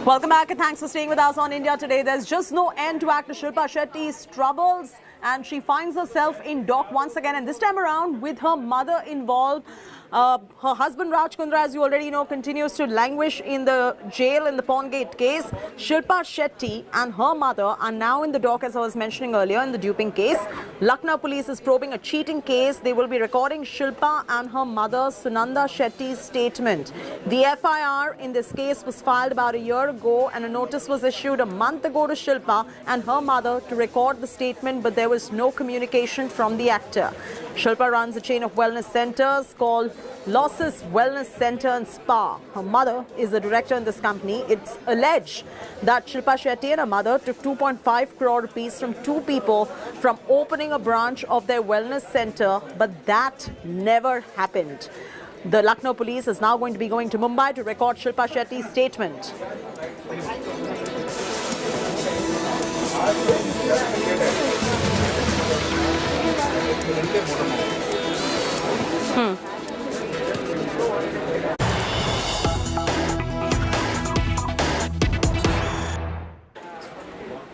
Welcome back and thanks for staying with us on India Today. There's just no end to actor Shilpa Shetty's troubles, and she finds herself in dock once again, and this time around with her mother involved. Her husband Raj Kundra, as you already know, continues to languish in the jail in the Pawngate case. Shilpa Shetty and her mother are now in the dock, as I was mentioning earlier, in the Duping case. Lucknow police is probing a cheating case. They will be recording Shilpa and her mother Sunanda Shetty's statement. The FIR in this case was filed about a year ago, and a notice was issued a month ago to Shilpa and her mother to record the statement, but there was no communication from the actor. Shilpa runs a chain of wellness centers called Losses Wellness Center and Spa. Her mother is the director in this company. It's alleged that Shilpa Shetty and her mother took 2.5 crore rupees from two people from opening a branch of their wellness center, but that never happened. The Lucknow police is now going to be going to Mumbai to record Shilpa Shetty's statement.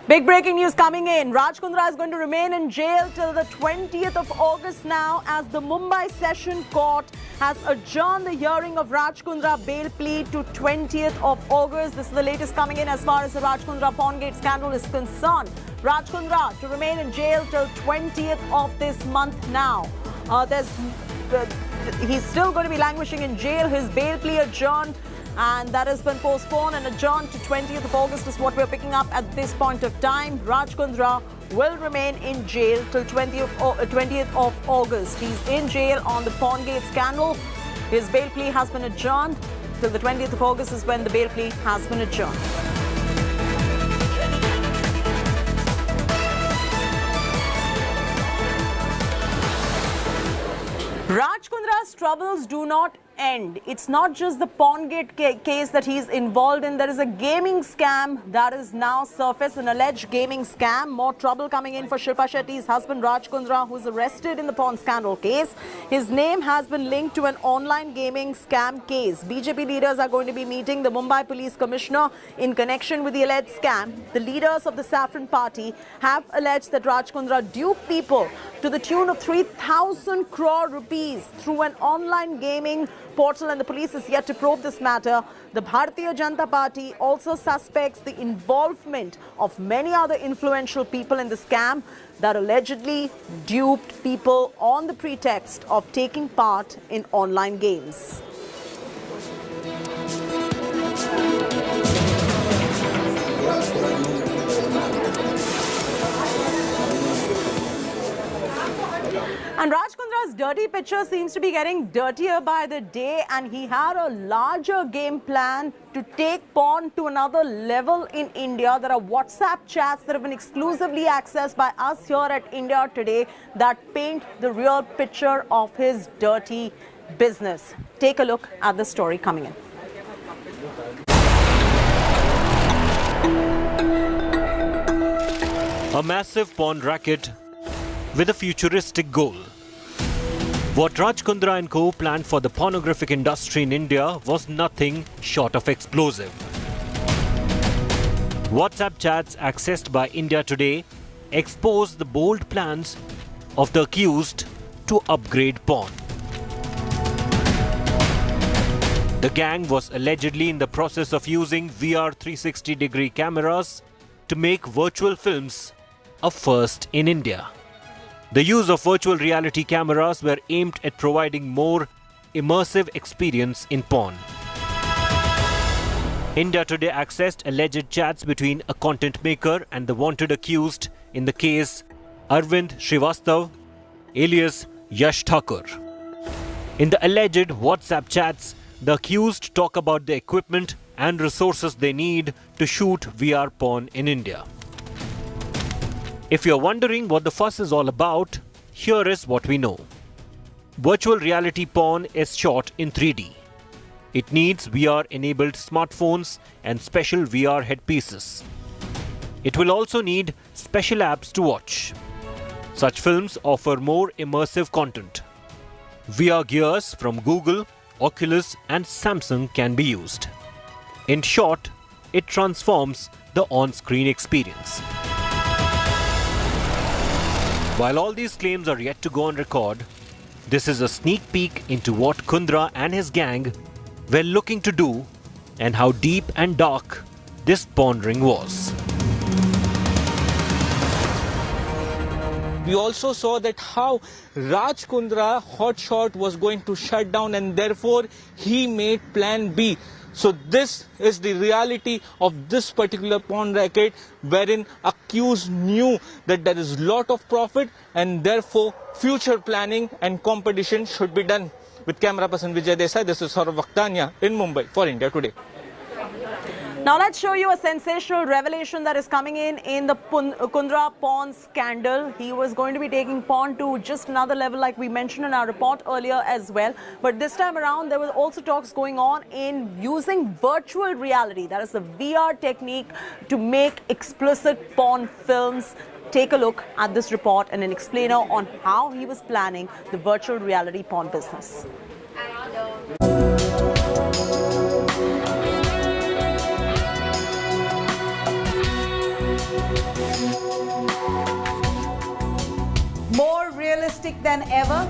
Big breaking news coming in. Raj Kundra is going to remain in jail till the 20th of August now, as the Mumbai Session Court has adjourned the hearing of Raj Kundra bail plea to 20th of August. This is the latest coming in as far as the Raj Kundra Pawngate scandal is concerned. Raj Kundra to remain in jail till 20th of this month now. He's still going to be languishing in jail. His bail plea adjourned, and that has been postponed and adjourned to 20th of August is what we're picking up at this point of time. Raj Kundra will remain in jail till 20th of August. He's in jail on the Pawngate scandal. His bail plea has been adjourned till the 20th of August is when the bail plea has been adjourned. Raj Kundra's troubles do not end. It's not just the Pawngate case that he's involved in. There is a gaming scam that is now surfaced, an alleged gaming scam. More trouble coming in for Shilpa Shetty's husband Raj Kundra, who's arrested in the pawn scandal case. His name has been linked to an online gaming scam case. BJP leaders are going to be meeting the Mumbai Police Commissioner in connection with the alleged scam. The leaders of the Saffron Party have alleged that Raj Kundra duped people to the tune of 3,000 crore rupees through an online gaming portal, and the police is yet to probe this matter. The Bharatiya Janata Party also suspects the involvement of many other influential people in the scam that allegedly duped people on the pretext of taking part in online games. And Raj Kundra's dirty picture seems to be getting dirtier by the day, and he had a larger game plan to take pawn to another level in India. There are WhatsApp chats that have been exclusively accessed by us here at India Today that paint the real picture of his dirty business. Take a look at the story coming in. A massive pawn racket with a futuristic goal. What Raj Kundra and co. planned for the pornographic industry in India was nothing short of explosive. WhatsApp chats accessed by India Today exposed the bold plans of the accused to upgrade porn. The gang was allegedly in the process of using VR 360-degree cameras to make virtual films a first in India. The use of virtual reality cameras were aimed at providing more immersive experience in porn. India Today accessed alleged chats between a content maker and the wanted accused in the case, Arvind Srivastav, alias Yash Thakur. In the alleged WhatsApp chats, the accused talk about the equipment and resources they need to shoot VR porn in India. If you're wondering what the fuss is all about, here is what we know. Virtual reality porn is shot in 3D. It needs VR-enabled smartphones and special VR headpieces. It will also need special apps to watch. Such films offer more immersive content. VR gears from Google, Oculus and Samsung can be used. In short, it transforms the on-screen experience. While all these claims are yet to go on record, this is a sneak peek into what Kundra and his gang were looking to do and how deep and dark this porn ring was. We also saw that how Raj Kundra, hotshot, was going to shut down, and therefore he made plan B. So this is the reality of this particular porn racket, wherein accused knew that there is lot of profit and therefore future planning and competition should be done. With camera person Vijay Desai, this is Saurav Vakhtania in Mumbai for India Today. Now let's show you a sensational revelation that is coming in the Kundra porn scandal. He was going to be taking porn to just another level, like we mentioned in our report earlier as well. But this time around, there were also talks going on in using virtual reality, that is the VR technique, to make explicit porn films. Take a look at this report and an explainer on how he was planning the virtual reality porn business. More realistic than ever.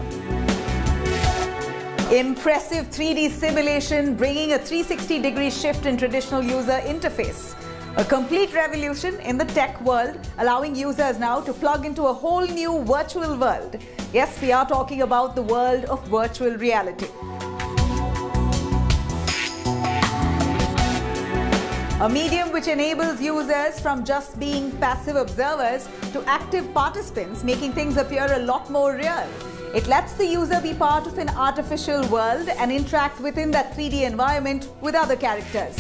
Impressive 3D simulation bringing a 360-degree shift in traditional user interface. A complete revolution in the tech world, allowing users now to plug into a whole new virtual world. Yes, we are talking about the world of virtual reality. A medium which enables users from just being passive observers to active participants, making things appear a lot more real. It lets the user be part of an artificial world and interact within that 3D environment with other characters.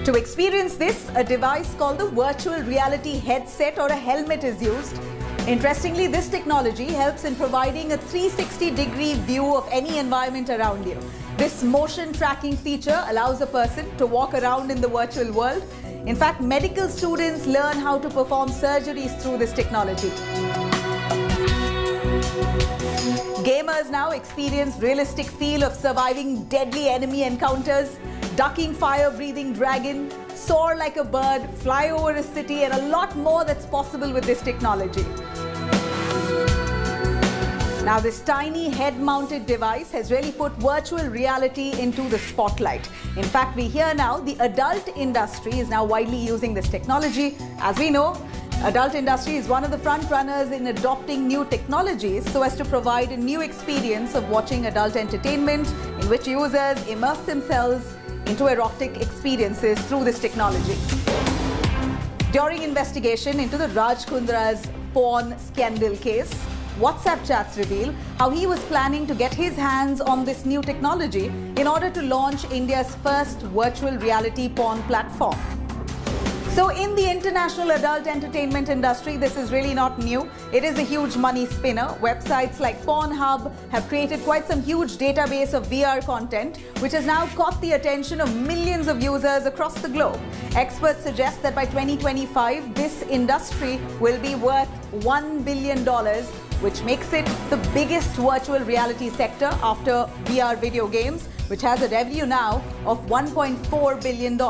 To experience this, a device called the virtual reality headset or a helmet is used. Interestingly, this technology helps in providing a 360-degree view of any environment around you. This motion tracking feature allows a person to walk around in the virtual world. In fact, medical students learn how to perform surgeries through this technology. Gamers now experience realistic feel of surviving deadly enemy encounters, ducking fire-breathing dragon, soar like a bird, fly over a city, and a lot more that's possible with this technology. Now, this tiny head-mounted device has really put virtual reality into the spotlight. In fact, we hear now the adult industry is now widely using this technology. As we know, adult industry is one of the front runners in adopting new technologies so as to provide a new experience of watching adult entertainment in which users immerse themselves into erotic experiences through this technology. During investigation into the Raj Kundra's porn scandal case, WhatsApp chats reveal how he was planning to get his hands on this new technology in order to launch India's first virtual reality porn platform. So in the international adult entertainment industry, this is really not new. It is a huge money spinner. Websites like Pornhub have created quite some huge database of VR content, which has now caught the attention of millions of users across the globe. Experts suggest that by 2025, this industry will be worth $1 billion, which makes it the biggest virtual reality sector after VR video games, which has a revenue now of $1.4 billion.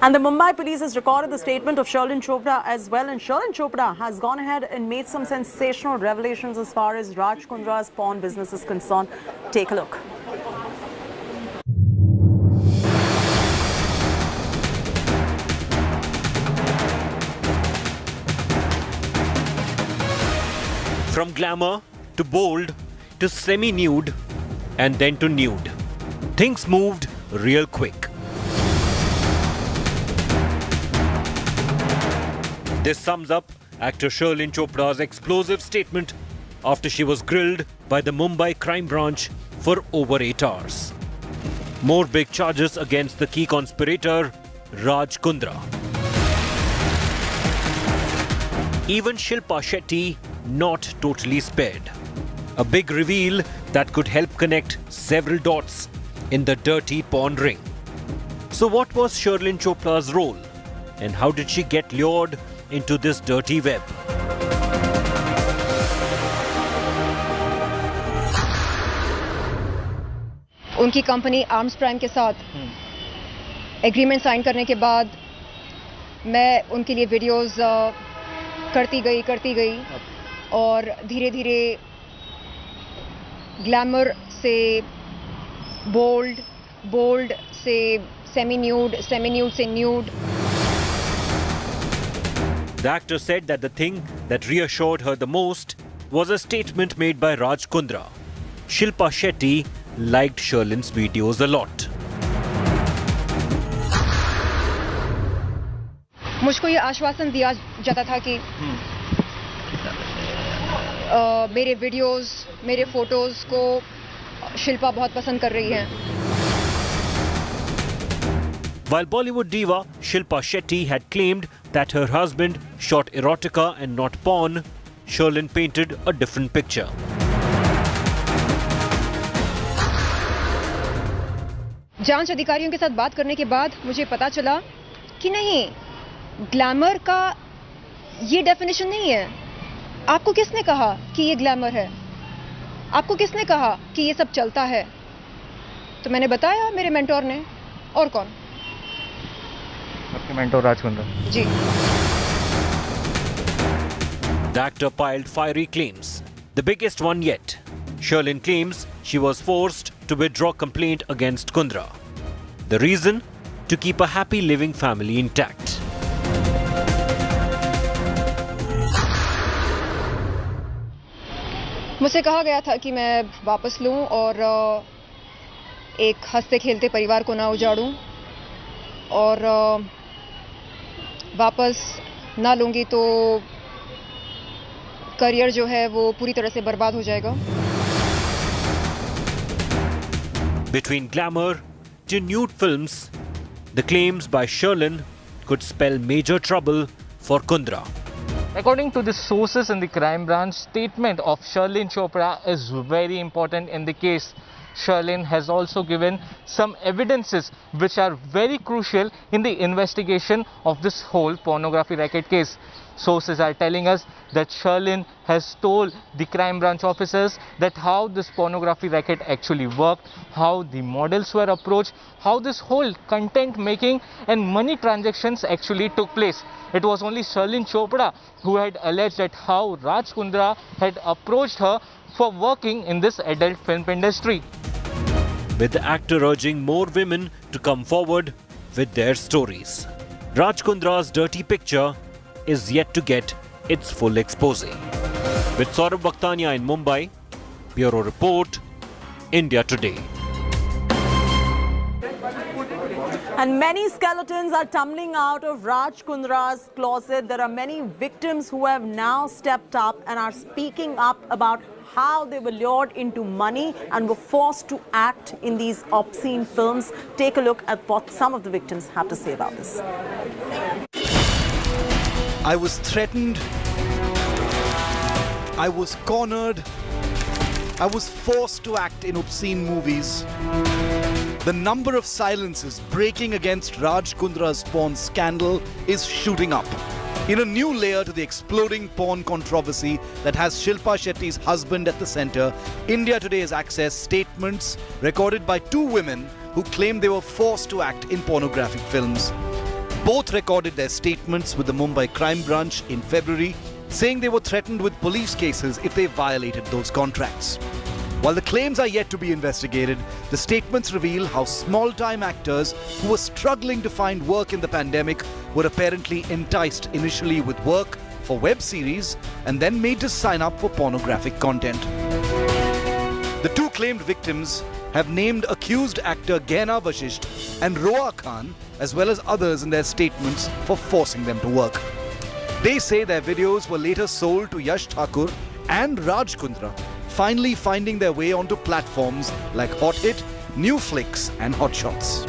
And the Mumbai police has recorded the statement of Sherlyn Chopra as well. And Sherlyn Chopra has gone ahead and made some sensational revelations as far as Raj Kundra's porn business is concerned. Take a look. From glamour to bold to semi-nude and then to nude, things moved real quick. This sums up actor Sherlyn Chopra's explosive statement after she was grilled by the Mumbai crime branch for over 8 hours. More big charges against the key conspirator, Raj Kundra. Even Shilpa Shetty not totally spared. A big reveal that could help connect several dots in the dirty porn ring. So what was Sherlyn Chopra's role? And how did she get lured into this dirty web? उनकी company arms prime के साथ agreement sign करने के बाद मैं उनके लिए videos करती गई और धीरे धीरे ग्लैमर से बोल्ड से सेमी न्यूड से nude. The actor said that the thing that reassured her the most was a statement made by Raj Kundra. Shilpa Shetty liked Sherlyn's videos a lot. मुझको ये आश्वासन दिया जाता था कि मेरे वीडियोस, मेरे फोटोज को शिल्पा बहुत पसंद कर रही है. While Bollywood diva Shilpa Shetty had claimed that her husband shot erotica and not porn, Sherlyn painted a different picture. जांच अधिकारियों के साथ बात करने के बाद मुझे पता चला कि नहीं, ग्लैमर का ये डेफिनेशन नहीं है. आपको किसने कहा कि ये ग्लैमर है? आपको किसने कहा कि ये सब चलता है? तो मैंने बताया मेरे मेंटोर ने. और कौन? आपके mentor Raj Kundra. Ji. The actor piled fiery claims. The biggest one yet. Sherlyn claims she was forced to withdraw complaint against Kundra. The reason? To keep a happy living family intact. मुझे कहा गया था कि मैं वापस लूं और एक हंसते खेलते परिवार को ना उजाड़ूं, और वापस ना लूंगी तो करियर जो है वो पूरी तरह से बर्बाद हो जाएगा. Between glamour to nude films, the claims by Sherlyn could spell major trouble for Kundra. According to the sources in the crime branch, statement of Sherlyn Chopra is very important in the case. Sherlyn has also given some evidences which are very crucial in the investigation of this whole pornography racket case. Sources are telling us that Sherlyn has told the crime branch officers that how this pornography racket actually worked, how the models were approached, how this whole content making and money transactions actually took place. It was only Sherlyn Chopra who had alleged that how Raj Kundra had approached her for working in this adult film industry. With the actor urging more women to come forward with their stories. Raj Kundra's dirty picture is yet to get its full expose. With Saurabh Bakhtania in Mumbai, Bureau Report, India Today. And many skeletons are tumbling out of Raj Kundra's closet. There are many victims who have now stepped up and are speaking up about how they were lured into money and were forced to act in these obscene films. Take a look at what some of the victims have to say about this. I was threatened. I was cornered. I was forced to act in obscene movies. The number of silences breaking against Raj Kundra's porn scandal is shooting up. In a new layer to the exploding porn controversy that has Shilpa Shetty's husband at the center, India Today has accessed statements recorded by two women who claim they were forced to act in pornographic films. Both recorded their statements with the Mumbai crime branch in February, saying they were threatened with police cases if they violated those contracts. While the claims are yet to be investigated, the statements reveal how small-time actors who were struggling to find work in the pandemic were apparently enticed initially with work for web series and then made to sign up for pornographic content. The two claimed victims have named accused actor Gehna Vashisht and Roa Khan as well as others in their statements for forcing them to work. They say their videos were later sold to Yash Thakur and Raj Kundra, finally finding their way onto platforms like Hot Hit, New Flix and Hot Shots.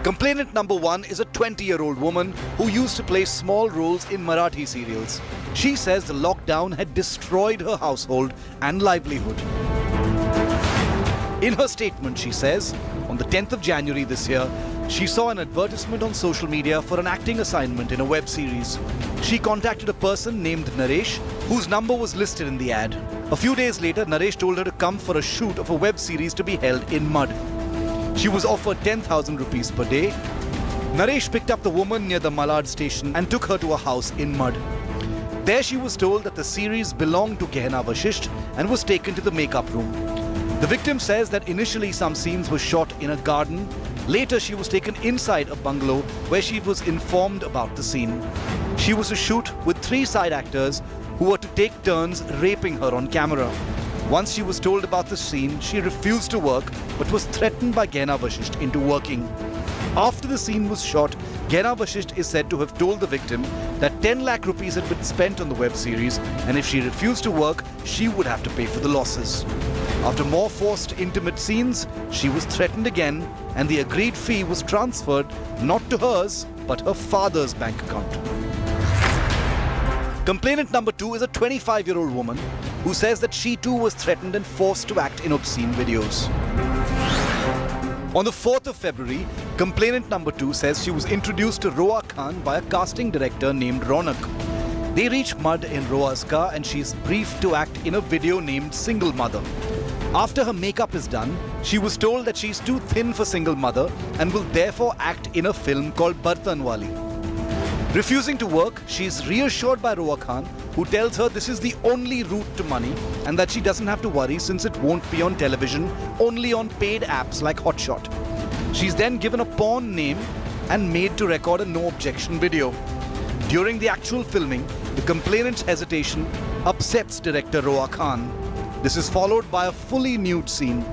Complainant number one is a 20-year-old woman who used to play small roles in Marathi serials. She says the lockdown had destroyed her household and livelihood. In her statement, she says, on the 10th of January this year, She saw an advertisement on social media for an acting assignment in a web series. She contacted a person named Naresh, whose number was listed in the ad. A few days later, Naresh told her to come for a shoot of a web series to be held in Mud. She was offered 10,000 rupees per day. Naresh picked up the woman near the Malad station and took her to a house in Mud. There she was told that the series belonged to Gehna Vashisht and was taken to the makeup room. The victim says that initially some scenes were shot in a garden. Later she was taken inside a bungalow where she was informed about the scene. She was to shoot with 3 side actors who were to take turns raping her on camera. Once she was told about the scene, she refused to work but was threatened by Gehna Vashisht into working. After the scene was shot, Gehna Vashisht is said to have told the victim that 10 lakh rupees had been spent on the web series, and if she refused to work, she would have to pay for the losses. After more forced intimate scenes, she was threatened again, and the agreed fee was transferred not to hers but her father's bank account. Complainant number 2 is a 25-year-old woman who says that she too was threatened and forced to act in obscene videos. On the 4th of February, complainant number 2 says she was introduced to Roa Khan by a casting director named Ronak. They reach Mud in Roa's car and she is briefed to act in a video named Single Mother. After her makeup is done, she was told that she is too thin for Single Mother and will therefore act in a film called Bartanwali. Refusing to work, she is reassured by Roa Khan, who tells her this is the only route to money and that she doesn't have to worry since it won't be on television, only on paid apps like Hotshot. She's then given a porn name and made to record a no objection video. During the actual filming, the complainant's hesitation upsets director Roa Khan. This is followed by a fully nude scene.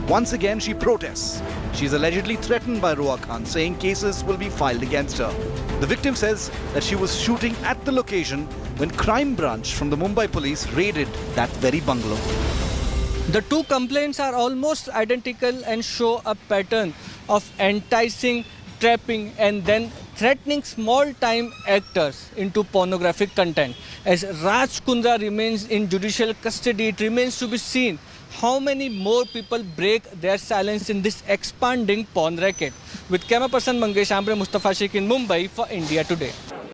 Once again, she protests. She is allegedly threatened by Roa Khan, saying cases will be filed against her. The victim says that she was shooting at the location when crime branch from the Mumbai police raided that very bungalow. The two complaints are almost identical and show a pattern of enticing, trapping and then threatening small-time actors into pornographic content. As Raj Kundra remains in judicial custody, it remains to be seen how many more people break their silence in this expanding porn racket. With camera person Mangesh Ambre, Mustafa Sheikh in Mumbai for India Today.